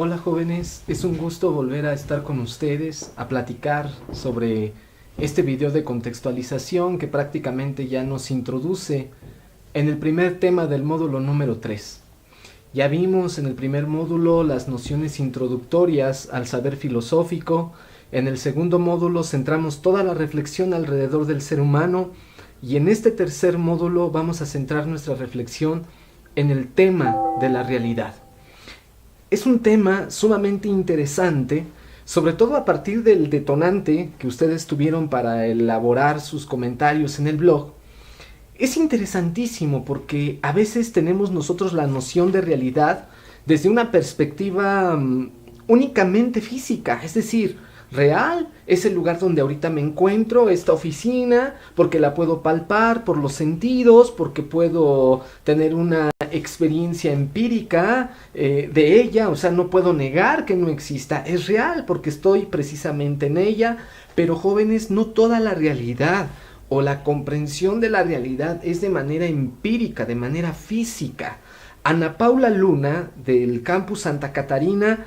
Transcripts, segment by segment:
Hola jóvenes, es un gusto volver a estar con ustedes, a platicar sobre este video de contextualización que prácticamente ya nos introduce en el primer tema del módulo número 3. Ya vimos en el primer módulo las nociones introductorias al saber filosófico. En el segundo módulo centramos toda la reflexión alrededor del ser humano, y en este tercer módulo vamos a centrar nuestra reflexión en el tema de la realidad. Es un tema sumamente interesante, sobre todo a partir del detonante que ustedes tuvieron para elaborar sus comentarios en el blog. Es interesantísimo porque a veces tenemos nosotros la noción de realidad desde una perspectiva únicamente física, es decir, real es el lugar donde ahorita me encuentro, esta oficina, porque la puedo palpar por los sentidos, porque puedo tener una experiencia empírica de ella, o sea, no puedo negar que no exista, es real porque estoy precisamente en ella. Pero jóvenes, no toda la realidad o la comprensión de la realidad es de manera empírica, de manera física. Ana Paula Luna, del campus Santa Catarina,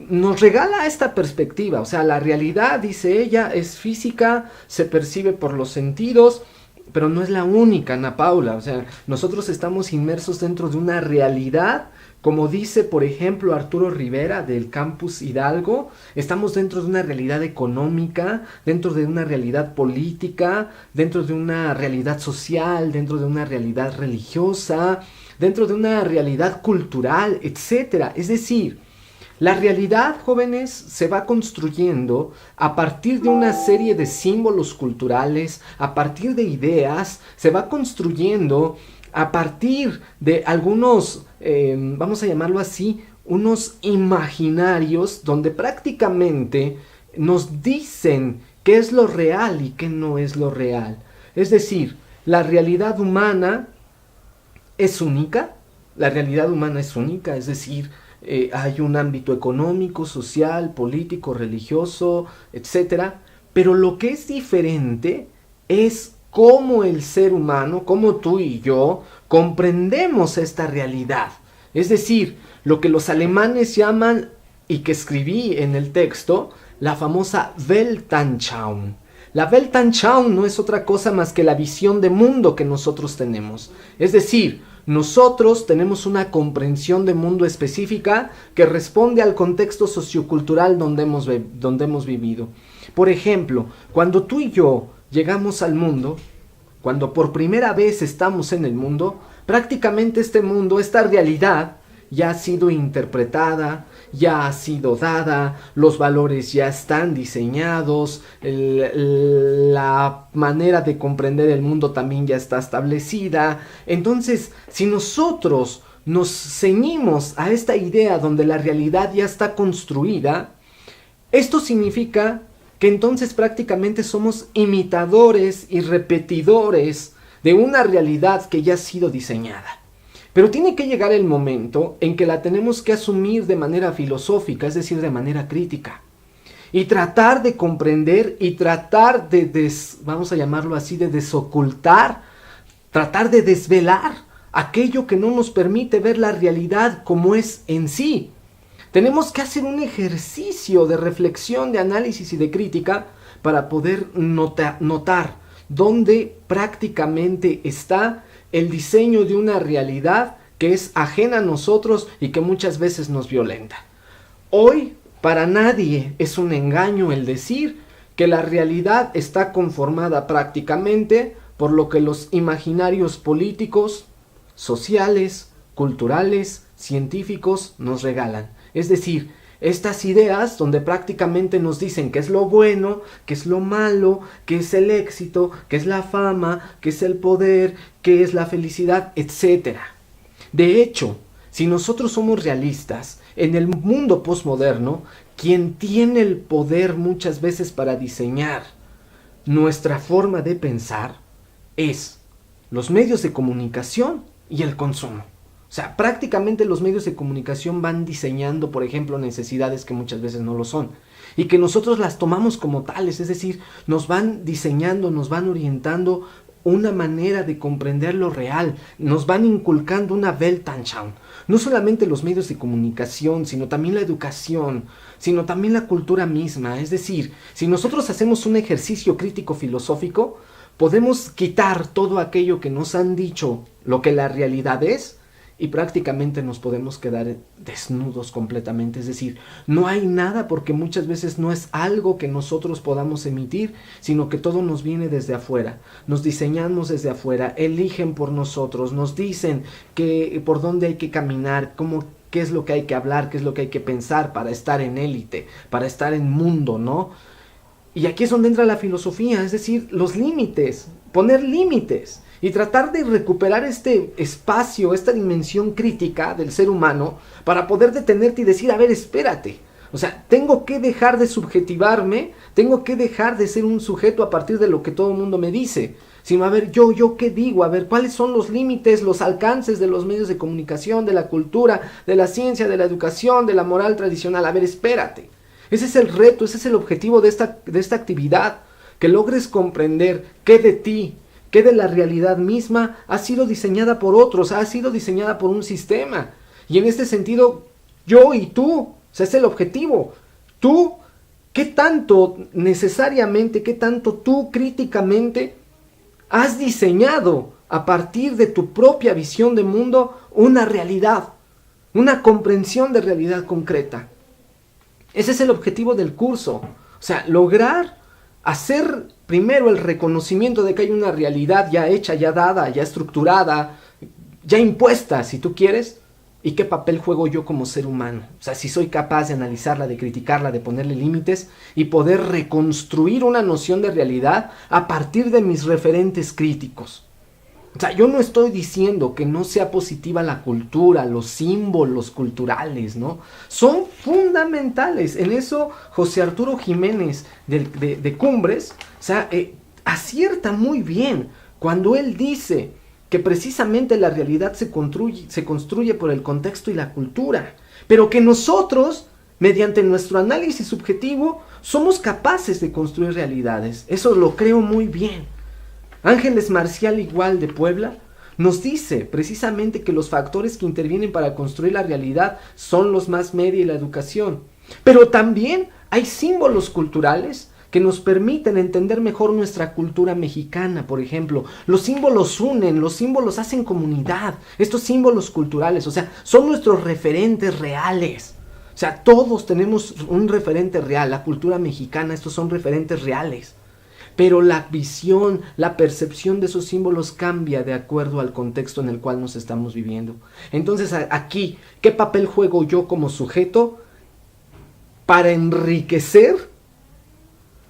nos regala esta perspectiva. O sea, la realidad, dice ella, es física, se percibe por los sentidos, pero no es la única, Ana Paula. O sea, nosotros estamos inmersos dentro de una realidad, como dice, por ejemplo, Arturo Rivera del campus Hidalgo. Estamos dentro de una realidad económica, dentro de una realidad política, dentro de una realidad social, dentro de una realidad religiosa, dentro de una realidad cultural, etcétera. Es decir, la realidad, jóvenes, se va construyendo a partir de una serie de símbolos culturales, a partir de ideas, se va construyendo a partir de algunos, vamos a llamarlo así, unos imaginarios donde prácticamente nos dicen qué es lo real y qué no es lo real. Es decir, la realidad humana es única, es decir, hay un ámbito económico, social, político, religioso, etcétera, pero lo que es diferente es cómo el ser humano, como tú y yo, comprendemos esta realidad. Es decir, lo que los alemanes llaman, y que escribí en el texto, la famosa Weltanschauung. La Weltanschauung no es otra cosa más que la visión de mundo que nosotros tenemos. Es decir, nosotros tenemos una comprensión de mundo específica que responde al contexto sociocultural donde hemos vivido. Por ejemplo, cuando tú y yo llegamos al mundo, cuando por primera vez estamos en el mundo, prácticamente este mundo, esta realidad, ya ha sido interpretada, ya ha sido dada, los valores ya están diseñados, la manera de comprender el mundo también ya está establecida. Entonces, si nosotros nos ceñimos a esta idea donde la realidad ya está construida, esto significa que entonces prácticamente somos imitadores y repetidores de una realidad que ya ha sido diseñada. Pero tiene que llegar el momento en que la tenemos que asumir de manera filosófica, es decir, de manera crítica. Y tratar de comprender y tratar de, vamos a llamarlo así, de desocultar, tratar de desvelar aquello que no nos permite ver la realidad como es en sí. Tenemos que hacer un ejercicio de reflexión, de análisis y de crítica para poder notar dónde prácticamente está el diseño de una realidad que es ajena a nosotros y que muchas veces nos violenta. Hoy, para nadie es un engaño el decir que la realidad está conformada prácticamente por lo que los imaginarios políticos, sociales, culturales, científicos nos regalan. Es decir, estas ideas donde prácticamente nos dicen qué es lo bueno, qué es lo malo, qué es el éxito, qué es la fama, qué es el poder, qué es la felicidad, etc. De hecho, si nosotros somos realistas, en el mundo posmoderno, quien tiene el poder muchas veces para diseñar nuestra forma de pensar es los medios de comunicación y el consumo. O sea, prácticamente los medios de comunicación van diseñando, por ejemplo, necesidades que muchas veces no lo son, y que nosotros las tomamos como tales, es decir, nos van diseñando, nos van orientando una manera de comprender lo real, nos van inculcando una Weltanschauung. No solamente los medios de comunicación, sino también la educación, sino también la cultura misma. Es decir, si nosotros hacemos un ejercicio crítico filosófico, podemos quitar todo aquello que nos han dicho, lo que la realidad es, y prácticamente nos podemos quedar desnudos completamente. Es decir, no hay nada, porque muchas veces no es algo que nosotros podamos emitir, sino que todo nos viene desde afuera. Nos diseñamos desde afuera, eligen por nosotros, nos dicen que por dónde hay que caminar, qué es lo que hay que hablar, qué es lo que hay que pensar para estar en élite, para estar en mundo, ¿no? Y aquí es donde entra la filosofía, es decir, los límites, poner límites y tratar de recuperar este espacio, esta dimensión crítica del ser humano para poder detenerte y decir, a ver, espérate. O sea, tengo que dejar de subjetivarme, tengo que dejar de ser un sujeto a partir de lo que todo el mundo me dice, sino a ver, yo qué digo, a ver, cuáles son los límites, los alcances de los medios de comunicación, de la cultura, de la ciencia, de la educación, de la moral tradicional. A ver, espérate. Ese es el reto, ese es el objetivo de esta actividad, que logres comprender qué de ti, qué de la realidad misma ha sido diseñada por otros, ha sido diseñada por un sistema. Y en este sentido, yo y tú, o sea, es el objetivo. Tú, ¿qué tanto necesariamente, qué tanto tú críticamente has diseñado a partir de tu propia visión de mundo una realidad, una comprensión de realidad concreta? Ese es el objetivo del curso. O sea, lograr hacer primero el reconocimiento de que hay una realidad ya hecha, ya dada, ya estructurada, ya impuesta, si tú quieres, y qué papel juego yo como ser humano. O sea, si soy capaz de analizarla, de criticarla, de ponerle límites y poder reconstruir una noción de realidad a partir de mis referentes críticos. O sea, yo no estoy diciendo que no sea positiva la cultura, los símbolos culturales, ¿no? Son fundamentales. En eso José Arturo Jiménez de Cumbres, o sea, acierta muy bien cuando él dice que precisamente la realidad se construye por el contexto y la cultura, pero que nosotros, mediante nuestro análisis subjetivo, somos capaces de construir realidades. Eso lo creo muy bien. Ángeles Marcial Igual de Puebla nos dice precisamente que los factores que intervienen para construir la realidad son los más media y la educación. Pero también hay símbolos culturales que nos permiten entender mejor nuestra cultura mexicana, por ejemplo. Los símbolos unen, los símbolos hacen comunidad. Estos símbolos culturales, o sea, son nuestros referentes reales. O sea, todos tenemos un referente real. La cultura mexicana, estos son referentes reales. Pero la visión, la percepción de esos símbolos cambia de acuerdo al contexto en el cual nos estamos viviendo. Entonces aquí, ¿qué papel juego yo como sujeto para enriquecer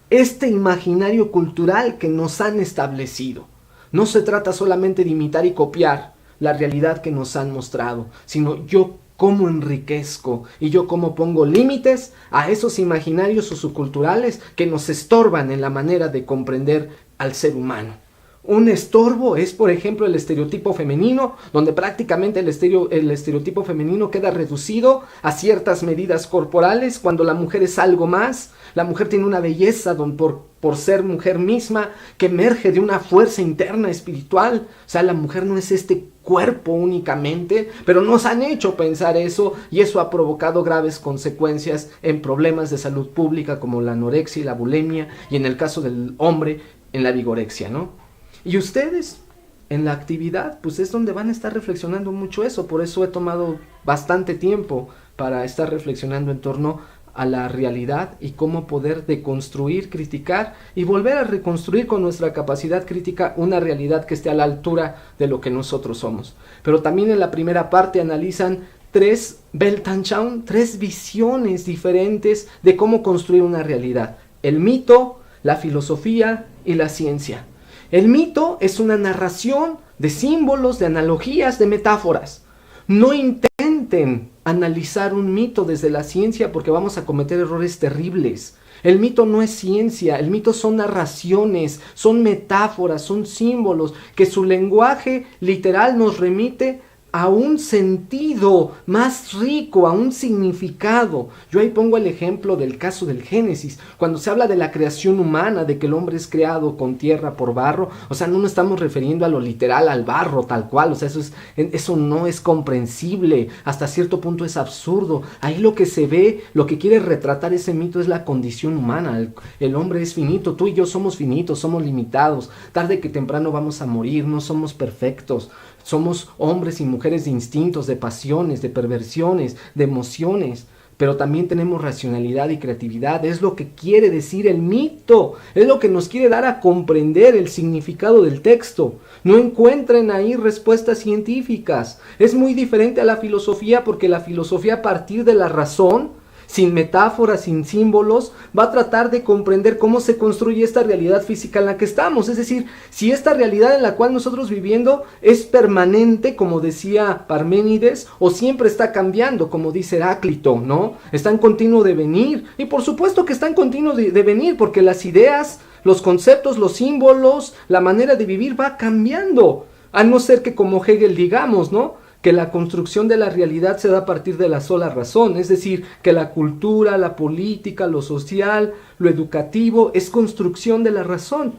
este imaginario cultural que nos han establecido? No se trata solamente de imitar y copiar la realidad que nos han mostrado, sino yo cómo enriquezco y yo cómo pongo límites a esos imaginarios socioculturales que nos estorban en la manera de comprender al ser humano. Un estorbo es, por ejemplo, el estereotipo femenino, donde prácticamente el estereotipo femenino queda reducido a ciertas medidas corporales, cuando la mujer es algo más. La mujer tiene una belleza por ser mujer misma, que emerge de una fuerza interna espiritual. O sea, la mujer no es este cuerpo únicamente, pero nos han hecho pensar eso, y eso ha provocado graves consecuencias en problemas de salud pública como la anorexia y la bulimia, y en el caso del hombre, en la vigorexia, ¿no? Y ustedes, en la actividad, pues es donde van a estar reflexionando mucho eso. Por eso he tomado bastante tiempo para estar reflexionando en torno a la realidad y cómo poder deconstruir, criticar y volver a reconstruir con nuestra capacidad crítica una realidad que esté a la altura de lo que nosotros somos. Pero también en la primera parte analizan tres Weltanschauung, tres visiones diferentes de cómo construir una realidad: el mito, la filosofía y la ciencia. El mito es una narración de símbolos, de analogías, de metáforas. No intenten analizar un mito desde la ciencia, porque vamos a cometer errores terribles. El mito no es ciencia, el mito son narraciones, son metáforas, son símbolos, que su lenguaje literal nos remite a un sentido más rico, a un significado. Yo ahí pongo el ejemplo del caso del Génesis, cuando se habla de la creación humana, de que el hombre es creado con tierra por barro, o sea, no nos estamos refiriendo a lo literal, al barro tal cual, o sea, eso no es comprensible, hasta cierto punto es absurdo. Ahí lo que se ve, lo que quiere retratar ese mito es la condición humana. El hombre es finito, tú y yo somos finitos, somos limitados, tarde que temprano vamos a morir, no somos perfectos. Somos hombres y mujeres de instintos, de pasiones, de perversiones, de emociones, pero también tenemos racionalidad y creatividad. Es lo que quiere decir el mito, es lo que nos quiere dar a comprender el significado del texto. No encuentren ahí respuestas científicas. Es muy diferente a la filosofía, porque la filosofía, a partir de la razón, sin metáforas, sin símbolos, va a tratar de comprender cómo se construye esta realidad física en la que estamos. Es decir, si esta realidad en la cual nosotros viviendo es permanente, como decía Parménides, o siempre está cambiando, como dice Heráclito, ¿no? Está en continuo devenir. Y por supuesto que está en continuo devenir, porque las ideas, los conceptos, los símbolos, la manera de vivir va cambiando. A no ser que, como Hegel, digamos, ¿no?, que la construcción de la realidad se da a partir de la sola razón, es decir, que la cultura, la política, lo social, lo educativo es construcción de la razón.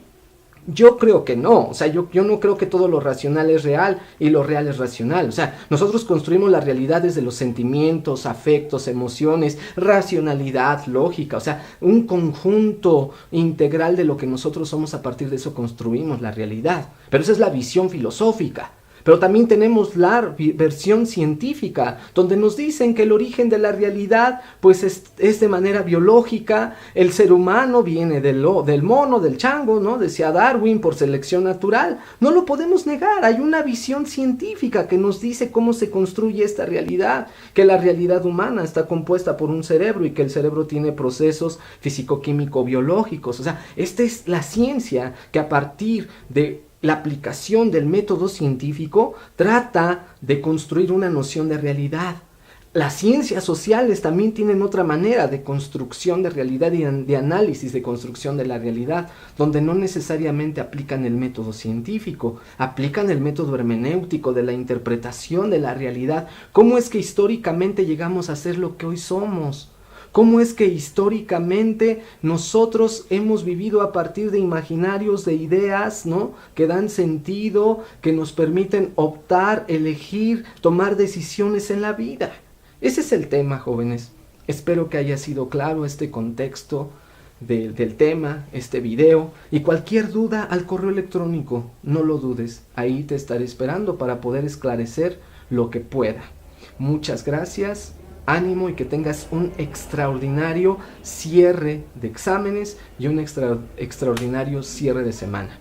Yo creo que no, o sea, yo no creo que todo lo racional es real y lo real es racional. O sea, nosotros construimos la realidad desde los sentimientos, afectos, emociones, racionalidad, lógica, o sea, un conjunto integral de lo que nosotros somos. A partir de eso construimos la realidad, pero esa es la visión filosófica. Pero también tenemos la versión científica, donde nos dicen que el origen de la realidad pues es de manera biológica. El ser humano viene del mono, del chango, ¿no? Decía Darwin, por selección natural. No lo podemos negar, hay una visión científica que nos dice cómo se construye esta realidad, que la realidad humana está compuesta por un cerebro y que el cerebro tiene procesos físico-químico-biológicos. O sea, esta es la ciencia que, a partir de la aplicación del método científico, trata de construir una noción de realidad. Las ciencias sociales también tienen otra manera de construcción de realidad y de análisis de construcción de la realidad, donde no necesariamente aplican el método científico, aplican el método hermenéutico de la interpretación de la realidad. ¿Cómo es que históricamente llegamos a ser lo que hoy somos? ¿Cómo es que históricamente nosotros hemos vivido a partir de imaginarios, de ideas, ¿no?, que dan sentido, que nos permiten optar, elegir, tomar decisiones en la vida? Ese es el tema, jóvenes. Espero que haya sido claro este contexto del tema, este video. Y cualquier duda, al correo electrónico, no lo dudes. Ahí te estaré esperando para poder esclarecer lo que pueda. Muchas gracias. Ánimo y que tengas un extraordinario cierre de exámenes y un extraordinario cierre de semana.